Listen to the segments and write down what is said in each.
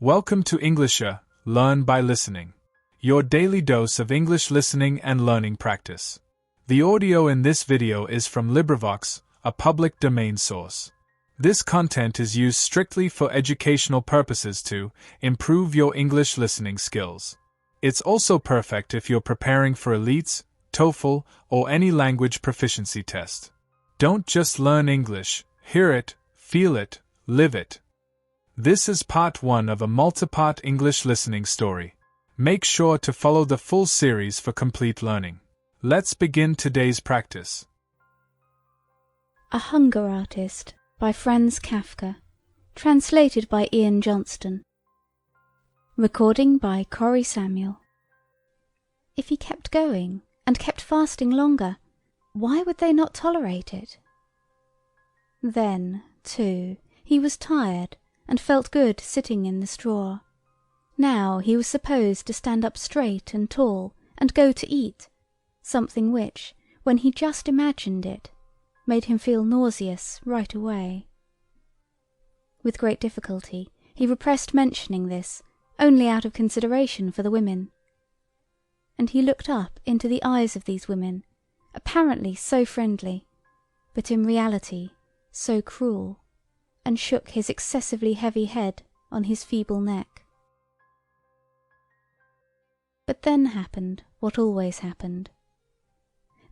Welcome to Englishor, Learn by Listening, your daily dose of English listening and learning practice. The audio in this video is from LibriVox, a public domain source. This content is used strictly for educational purposes to improve your English listening skills. It's also perfect if you're preparing for IELTS, TOEFL, or any language proficiency test. Don't just learn English, hear it, feel it, live it. This is part 1 of a multi-part English listening story. Make sure to follow the full series for complete learning. Let's begin today's practice. A Hunger Artist by Franz Kafka. Translated by Ian Johnston. Recording by Corey Samuel. If he kept going and kept fasting longer, why would they not tolerate it? Then, too, he was tired and felt good sitting in the straw. Now he was supposed to stand up straight and tall and go to eat, something which, when he just imagined it, made him feel nauseous right away. With great difficulty he repressed mentioning this, only out of consideration for the women. And he looked up into the eyes of these women, apparently so friendly, but in reality so cruel, and shook his excessively heavy head on his feeble neck. But then happened what always happened.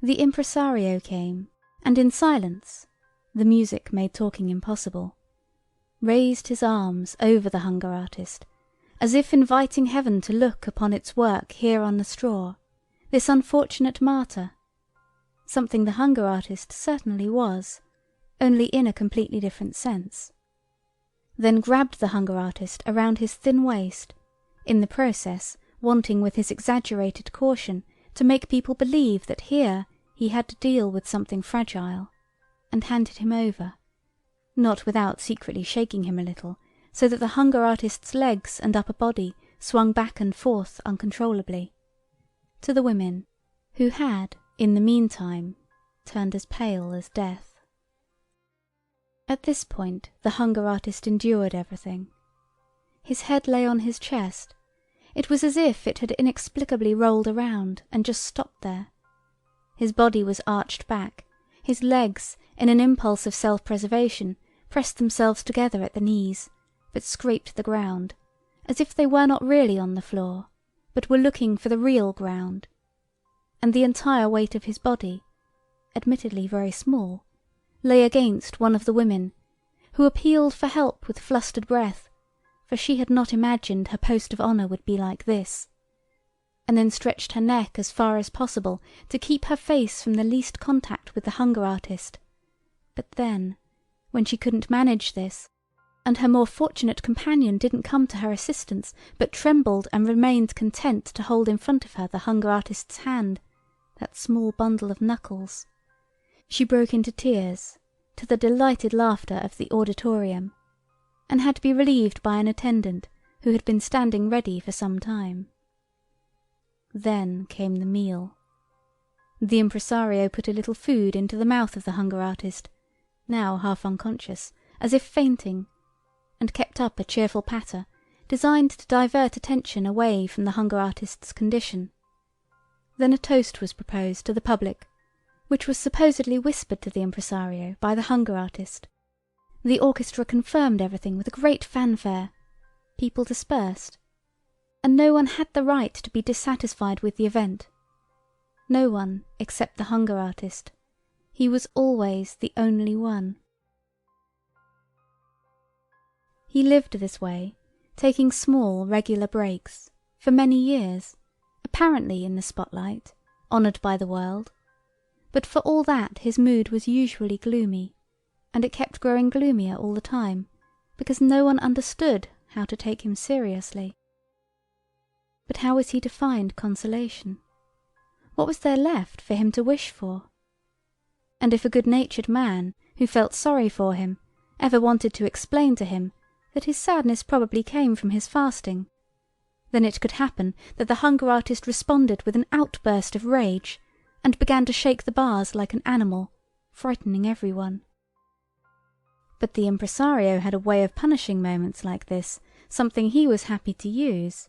The impresario came, and in silence, the music made talking impossible, raised his arms over the hunger artist, as if inviting heaven to look upon its work here on the straw, this unfortunate martyr, something the hunger artist certainly was, only in a completely different sense, then grabbed the hunger artist around his thin waist, in the process wanting with his exaggerated caution to make people believe that here he had to deal with something fragile, and handed him over, not without secretly shaking him a little, so that the hunger artist's legs and upper body swung back and forth uncontrollably, to the women, who had, in the meantime, turned as pale as death. At this point the hunger artist endured everything. His head lay on his chest. It was as if it had inexplicably rolled around and just stopped there. His body was arched back. His legs, in an impulse of self-preservation, pressed themselves together at the knees, but scraped the ground, as if they were not really on the floor, but were looking for the real ground. And the entire weight of his body, admittedly very small, lay against one of the women, who appealed for help with flustered breath, for she had not imagined her post of honour would be like this, and then stretched her neck as far as possible to keep her face from the least contact with the hunger artist. But then, when she couldn't manage this, and her more fortunate companion didn't come to her assistance, but trembled and remained content to hold in front of her the hunger artist's hand, that small bundle of knuckles, she broke into tears, to the delighted laughter of the auditorium, and had to be relieved by an attendant who had been standing ready for some time. Then came the meal. The impresario put a little food into the mouth of the hunger artist, now half unconscious, as if fainting, and kept up a cheerful patter, designed to divert attention away from the hunger artist's condition. Then a toast was proposed to the public, which was supposedly whispered to the impresario by the hunger artist. The orchestra confirmed everything with a great fanfare. People dispersed, and no one had the right to be dissatisfied with the event. No one except the hunger artist. He was always the only one. He lived this way, taking small, regular breaks, for many years, apparently in the spotlight, honoured by the world. But for all that his mood was usually gloomy, and it kept growing gloomier all the time, because no one understood how to take him seriously. But how was he to find consolation? What was there left for him to wish for? And if a good-natured man, who felt sorry for him, ever wanted to explain to him that his sadness probably came from his fasting, then it could happen that the hunger artist responded with an outburst of rage, and began to shake the bars like an animal, frightening everyone. But the impresario had a way of punishing moments like this something he was happy to use.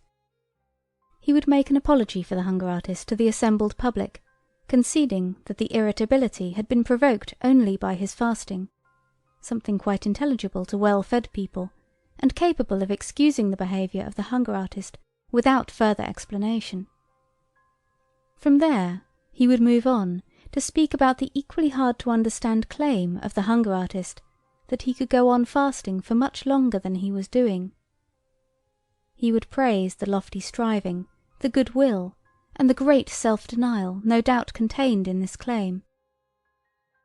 He would make an apology for the hunger artist to the assembled public, conceding that the irritability had been provoked only by his fasting, something quite intelligible to well-fed people, and capable of excusing the behaviour of the hunger artist without further explanation. From there he would move on to speak about the equally hard-to-understand claim of the hunger artist that he could go on fasting for much longer than he was doing. He would praise the lofty striving, the good will, and the great self-denial no doubt contained in this claim,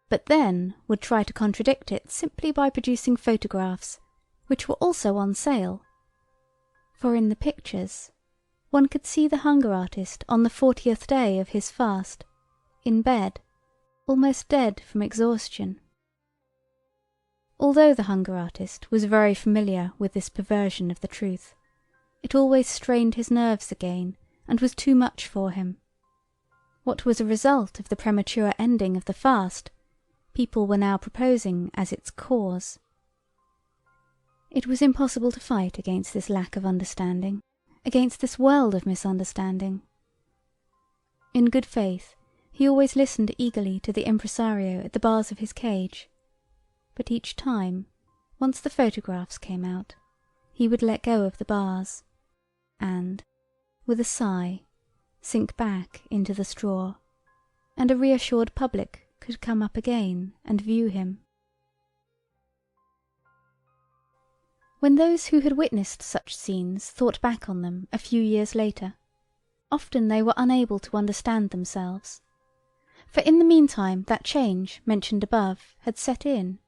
but then would try to contradict it simply by producing photographs, which were also on sale, for in the pictures one could see the hunger artist on the 40th day of his fast, in bed, almost dead from exhaustion. Although the hunger artist was very familiar with this perversion of the truth, it always strained his nerves again and was too much for him. What was a result of the premature ending of the fast, people were now proposing as its cause. It was impossible to fight against this lack of understanding, against this world of misunderstanding. In good faith, he always listened eagerly to the impresario at the bars of his cage, but each time, once the photographs came out, he would let go of the bars, and, with a sigh, sink back into the straw, and a reassured public could come up again and view him. When those who had witnessed such scenes thought back on them a few years later, often they were unable to understand themselves, for in the meantime that change mentioned above had set in.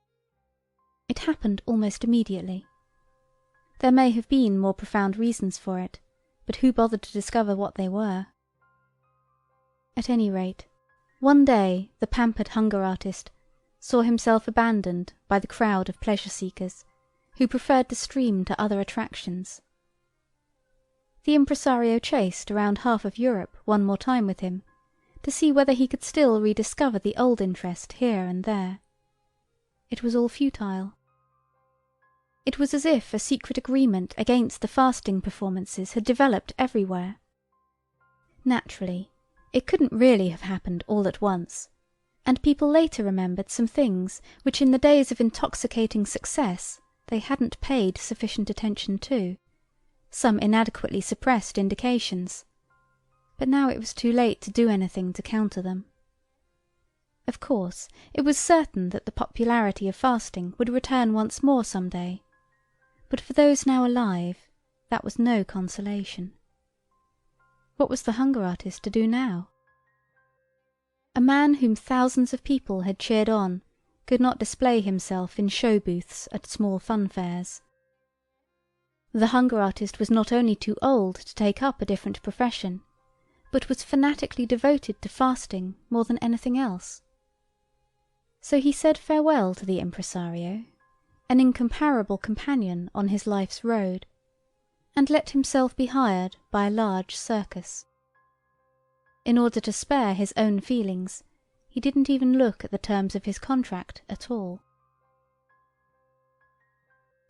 It happened almost immediately. There may have been more profound reasons for it, but who bothered to discover what they were? At any rate, one day the pampered hunger artist saw himself abandoned by the crowd of pleasure-seekers who preferred the stream to other attractions. The impresario chased around half of Europe one more time with him, to see whether he could still rediscover the old interest here and there. It was all futile. It was as if a secret agreement against the fasting performances had developed everywhere. Naturally, it couldn't really have happened all at once, and people later remembered some things which in the days of intoxicating success they hadn't paid sufficient attention to, some inadequately suppressed indications, but now it was too late to do anything to counter them. Of course, it was certain that the popularity of fasting would return once more some day, but for those now alive that was no consolation. What was the hunger artist to do now? A man whom thousands of people had cheered on could not display himself in show booths at small fun fairs. The hunger artist was not only too old to take up a different profession, but was fanatically devoted to fasting more than anything else. So he said farewell to the impresario, an incomparable companion on his life's road, and let himself be hired by a large circus. In order to spare his own feelings, he didn't even look at the terms of his contract at all.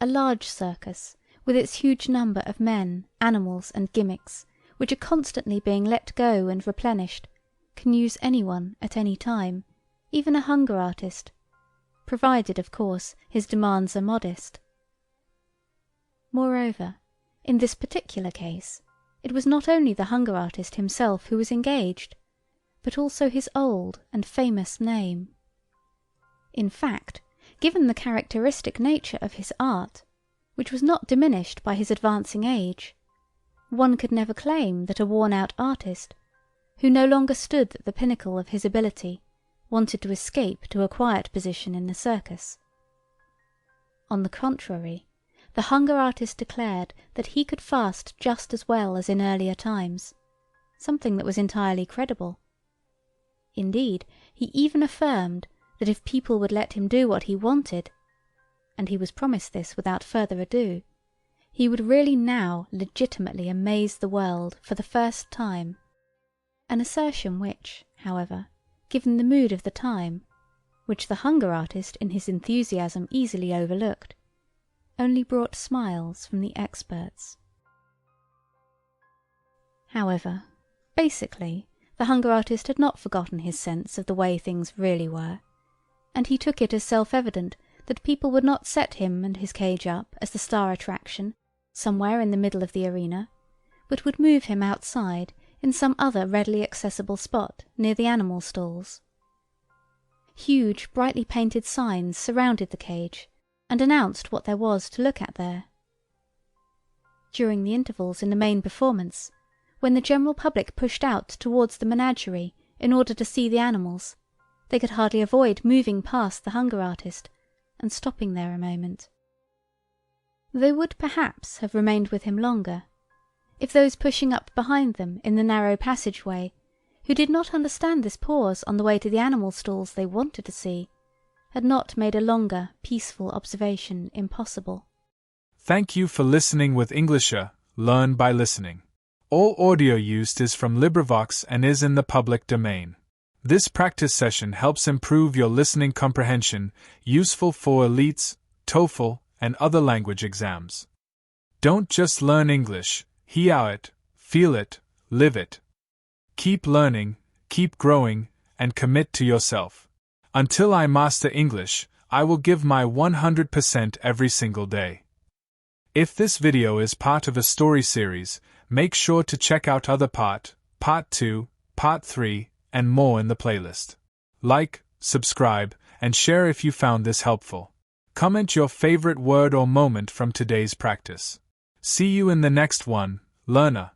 A large circus, with its huge number of men, animals, and gimmicks, which are constantly being let go and replenished, can use anyone at any time, even a hunger artist, provided, of course, his demands are modest. Moreover, in this particular case, it was not only the hunger artist himself who was engaged, but also his old and famous name. In fact, given the characteristic nature of his art, which was not diminished by his advancing age, one could never claim that a worn-out artist, who no longer stood at the pinnacle of his ability, wanted to escape to a quiet position in the circus. On the contrary, the hunger artist declared that he could fast just as well as in earlier times, something that was entirely credible. Indeed, he even affirmed that if people would let him do what he wanted, and he was promised this without further ado, he would really now legitimately amaze the world for the first time, an assertion which, however, given the mood of the time, which the hunger artist in his enthusiasm easily overlooked, only brought smiles from the experts. However, basically, the hunger artist had not forgotten his sense of the way things really were, and he took it as self-evident that people would not set him and his cage up as the star attraction, somewhere in the middle of the arena, but would move him outside in some other readily accessible spot near the animal stalls. Huge, brightly painted signs surrounded the cage and announced what there was to look at there. During the intervals in the main performance, when the general public pushed out towards the menagerie in order to see the animals, they could hardly avoid moving past the hunger artist and stopping there a moment. They would perhaps have remained with him longer, if those pushing up behind them in the narrow passageway, who did not understand this pause on the way to the animal stalls they wanted to see, had not made a longer, peaceful observation impossible. Thank you for listening with Englishor. Learn by listening. All audio used is from LibriVox and is in the public domain. This practice session helps improve your listening comprehension, useful for IELTS, TOEFL, and other language exams. Don't just learn English, hear it, feel it, live it. Keep learning, keep growing, and commit to yourself. Until I master English, I will give my 100% every single day. If this video is part of a story series, make sure to check out other part 2, part 3, and more in the playlist. Like, subscribe, and share if you found this helpful. Comment your favorite word or moment from today's practice. See you in the next one, learner.